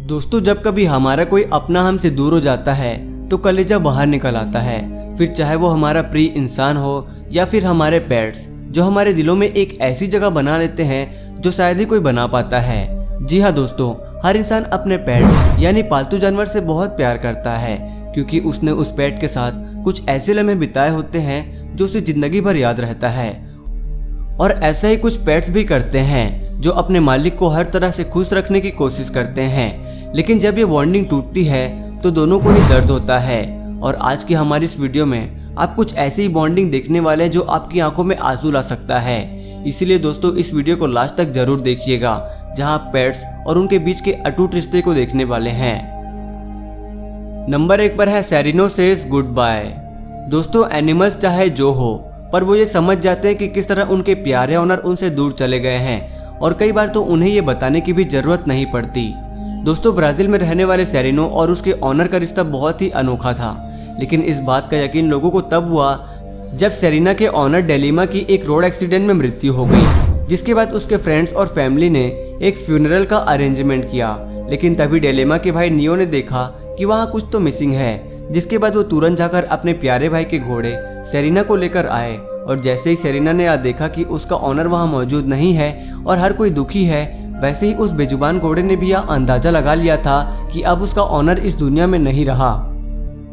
दोस्तों, जब कभी हमारा कोई अपना हमसे दूर हो जाता है तो कलेजा बाहर निकल आता है। फिर चाहे वो हमारा प्रिय इंसान हो या फिर हमारे पेट्स, जो हमारे दिलों में एक ऐसी जगह बना लेते हैं जो शायद ही कोई बना पाता है। जी हाँ दोस्तों, हर इंसान अपने पेट यानी पालतू जानवर से बहुत प्यार करता है, क्योंकि उसने उस पेट के साथ कुछ ऐसे लम्हे बिताए होते हैं जो उसे जिंदगी भर याद रहता है। और ऐसा ही कुछ पेट्स भी करते हैं जो अपने मालिक को हर तरह से खुश रखने की कोशिश करते हैं, लेकिन जब ये बॉन्डिंग टूटती है तो दोनों को ही दर्द होता है। और आज की हमारी इस वीडियो में आप कुछ ऐसी ही बॉन्डिंग देखने वाले हैं जो आपकी आंखों में आंसू ला सकता है। इसीलिए दोस्तों, इस वीडियो को लास्ट तक जरूर देखिएगा, जहां आप पेट्स और उनके बीच के अटूट रिश्ते को देखने वाले हैं। नंबर 1 पर है सेरेनो सेज गुड बाय। दोस्तों, एनिमल्स चाहे जो हो, पर वो ये समझ जाते हैं कि किस तरह उनके प्यारे ओनर उनसे दूर चले गए हैं, और कई बार तो उन्हें ये बताने की भी जरूरत नहीं पड़ती। दोस्तों, ब्राजील में रहने वाले सेरेनो और उसके ऑनर का रिश्ता बहुत ही अनोखा था, लेकिन इस बात का यकीन लोगों को तब हुआ जब सेरेना के ऑनर डेलिमा की एक रोड एक्सीडेंट में मृत्यु हो गई, जिसके बाद उसके फ्रेंड्स और फैमिली ने एक फ्यूनरल का अरेंजमेंट किया। लेकिन तभी डेलिमा के भाई नियो ने देखा कि वहाँ कुछ तो मिसिंग है, जिसके बाद वो तुरंत जाकर अपने प्यारे भाई के घोड़े सेरेना को लेकर आए। और जैसे ही सेरेना ने यह देखा कि उसका ऑनर वहाँ मौजूद नहीं है और हर कोई दुखी है, वैसे ही उस बेजुबान घोड़े ने भी यह अंदाजा लगा लिया था कि अब उसका ऑनर इस दुनिया में नहीं रहा,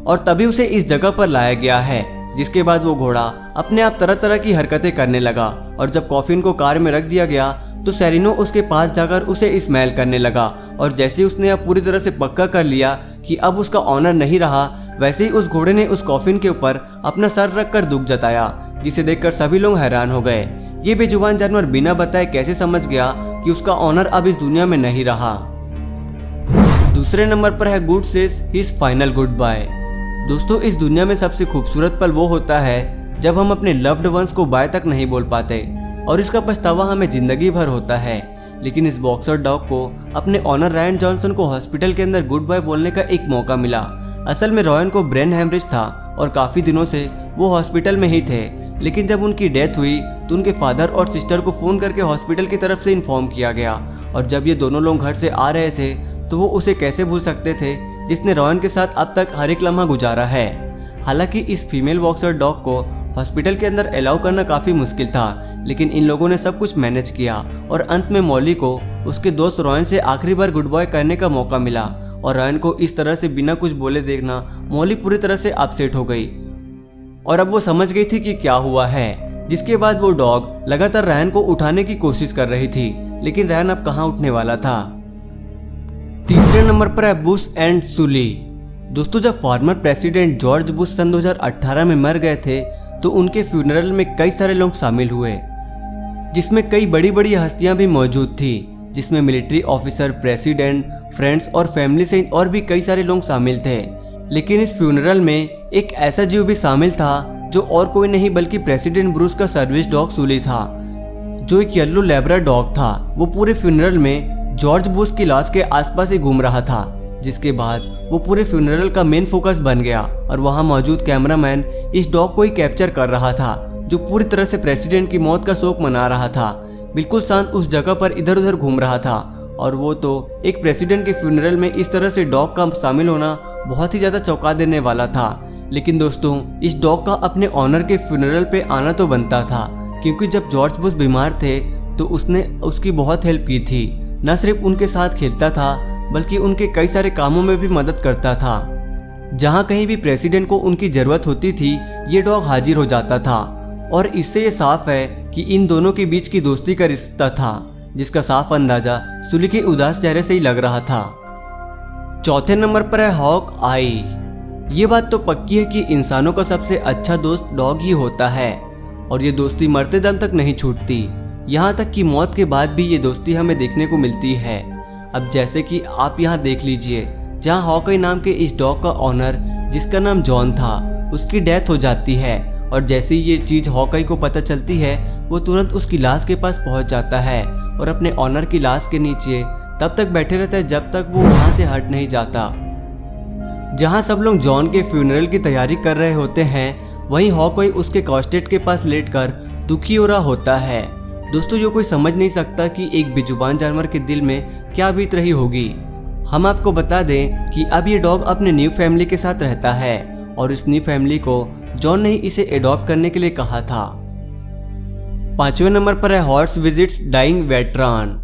और तभी उसे इस जगह पर लाया गया है। जिसके बाद वो घोड़ा अपने आप तरह तरह की हरकतें करने लगा, और जब कॉफिन को कार में रख दिया गया तो सेरेनो उसके पास जाकर उसे स्मेल करने लगा। और जैसे ही उसने अब पूरी तरह से पक्का कर लिया कि अब उसका ऑनर नहीं रहा, वैसे ही उस घोड़े ने उस कॉफिन के ऊपर अपना सर रखकर दुख जताया, जिसे देखकर सभी लोग हैरान हो गए। ये बेजुबान जानवर बिना बताए कैसे समझ गया कि उसका ऑनर अब इस दुनिया में नहीं रहा। दूसरे नंबर पर है good says his final goodbye. दोस्तों, इस दुनिया में सबसे खूबसूरत पल वो होता है जब हम अपने लव्ड वंस को बाय तक नहीं बोल पाते, और इसका पछतावा हमें जिंदगी भर होता है। लेकिन इस बॉक्सर डॉग को अपने ऑनर रायन जॉनसन को हॉस्पिटल के अंदर गुड बाय बोलने का एक मौका मिला। असल में रॉयन को ब्रेन हेमरेज था और काफी दिनों से वो हॉस्पिटल में ही थे। लेकिन जब उनकी डेथ हुई तो उनके फादर और सिस्टर को फोन करके हॉस्पिटल की तरफ से इन्फॉर्म किया गया, और जब ये दोनों लोग घर से आ रहे थे तो वो उसे कैसे भूल सकते थे जिसने रॉयन के साथ अब तक हर एक लम्हा गुजारा है। हालांकि इस फीमेल बॉक्सर डॉग को हॉस्पिटल के अंदर अलाउ करना काफी मुश्किल था, लेकिन इन लोगों ने सब कुछ मैनेज किया, और अंत में मॉली को उसके दोस्त रॉयन से आखिरी बार गुड बाय करने का मौका मिला। और रॉयन को इस तरह से बिना कुछ बोले देखना मॉली पूरी तरह से अपसेट हो गई, और अब वो समझ गई थी कि क्या हुआ है। जिसके बाद वो डॉग लगातार रैन को उठाने की कोशिश कर रही थी, लेकिन रैन अब कहाँ उठने वाला था। तीसरे नंबर पर है बुश एंड सुली। दोस्तों, जब फॉर्मर प्रेसिडेंट जॉर्ज बुश सन 2018 में मर गए थे तो उनके फ्यूनरल में कई सारे लोग शामिल हुए, जिसमें कई बड़ी बड़ी हस्तियां भी मौजूद थी, जिसमें मिलिट्री ऑफिसर, प्रेसिडेंट, फ्रेंड्स और फैमिली सहित और भी कई सारे लोग शामिल थे। लेकिन इस फ्यूनरल में एक ऐसा जीव भी शामिल था जो और कोई नहीं बल्कि प्रेसिडेंट ब्रूस का सर्विस डॉग सुली था, जो एक येलो लैब्रा डॉग था। वो पूरे फ्यूनरल में जॉर्ज बुश की लाश के आसपास ही घूम रहा था, जिसके बाद वो पूरे फ्यूनरल का मेन फोकस बन गया, और वहां मौजूद कैमरामैन इस डॉग को ही कैप्चर कर रहा था, जो पूरी तरह से प्रेसिडेंट की मौत का शोक मना रहा था। बिल्कुल शांत उस जगह पर इधर उधर घूम रहा था, और वो तो एक प्रेसिडेंट के फ्यूनरल में इस तरह से डॉग का शामिल होना बहुत ही ज्यादा चौंका देने वाला था। लेकिन दोस्तों, इस डॉग का अपने ऑनर के फ्यूनरल पे आना तो बनता था, क्योंकि जब जॉर्ज बुश बीमार थे तो उसने उसकी बहुत हेल्प की थी। न सिर्फ उनके साथ खेलता था, बल्कि उनके कई सारे कामों में भी मदद करता था। जहां कहीं भी प्रेसिडेंट को उनकी जरूरत होती थी, ये डॉग हाजिर हो जाता था। और इससे ये साफ है कि इन दोनों के बीच की दोस्ती का रिश्ता था, जिसका साफ अंदाजा सुली के उदास चेहरे से ही लग रहा था। चौथे नंबर पर है हॉक आई। ये बात तो पक्की है कि इंसानों का सबसे अच्छा दोस्त डॉग ही होता है, और ये दोस्ती मरते दम तक नहीं छूटती। यहाँ तक कि मौत के बाद भी ये दोस्ती हमें देखने को मिलती है। अब जैसे कि आप यहाँ देख लीजिए, जहाँ हॉकाई नाम के इस डॉग का ऑनर, जिसका नाम जॉन था, उसकी डेथ हो जाती है, और जैसे ही ये चीज हॉकाई को पता चलती है, वो तुरंत उसकी लाश के पास पहुंच जाता है और अपने ऑनर की लाश के नीचे तब तक बैठे रहता है जब तक वो वहां से हट नहीं जाता। जहां सब लोग जॉन के फ्यूनरल की तैयारी कर रहे होते हैं, वहीं हॉकाई उसके कॉस्टेट के पास लेटकर दुखी हो रहा होता है। दोस्तों, जो कोई समझ नहीं सकता कि एक बेजुबान जानवर के दिल में क्या बीत रही होगी। हम आपको बता दें कि अब ये डॉग अपने न्यू फैमिली के साथ रहता है और इस न्यू फैमिली को जॉन ने ही इसे एडॉप्ट करने के लिए कहा था। 5वें नंबर पर है हॉर्स विजिट्स डाइंग वेटरान।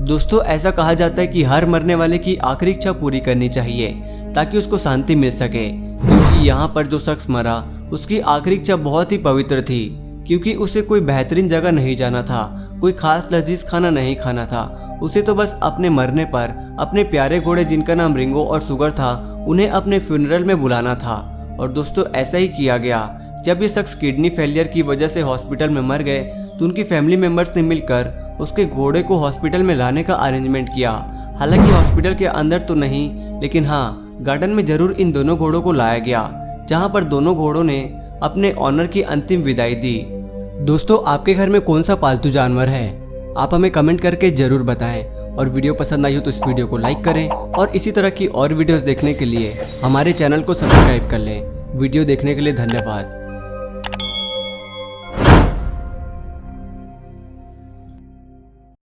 दोस्तों, ऐसा कहा जाता है कि हर मरने वाले की आखिरी इच्छा पूरी करनी चाहिए ताकि उसको शांति मिल सके, क्योंकि यहाँ पर जो शख्स मरा उसकी आखिरी इच्छा बहुत ही पवित्र थी, क्योंकि उसे कोई बेहतरीन जगह नहीं जाना था, कोई खास लजीज खाना नहीं खाना था। उसे तो बस अपने मरने पर अपने प्यारे घोड़े जिनका नाम रिंगो और सुगर था उन्हें अपने फ्यूनरल में बुलाना था। और दोस्तों, ऐसा ही किया गया। जब ये शख्स किडनी फेलियर की वजह से हॉस्पिटल में मर गए तो उनकी फैमिली मेंबर्स ने मिलकर उसके घोड़े को हॉस्पिटल में लाने का अरेंजमेंट किया। हालांकि हॉस्पिटल के अंदर तो नहीं, लेकिन हाँ, गार्डन में जरूर इन दोनों घोड़ों को लाया गया, जहाँ पर दोनों घोड़ों ने अपने ऑनर की अंतिम विदाई दी। दोस्तों, आपके घर में कौन सा पालतू जानवर है? आप हमें कमेंट करके जरूर बताएं। और वीडियो पसंद आई हो तो इस वीडियो को लाइक करें और इसी तरह की और वीडियोस देखने के लिए हमारे चैनल को सब्सक्राइब कर लें। वीडियो देखने के लिए धन्यवाद।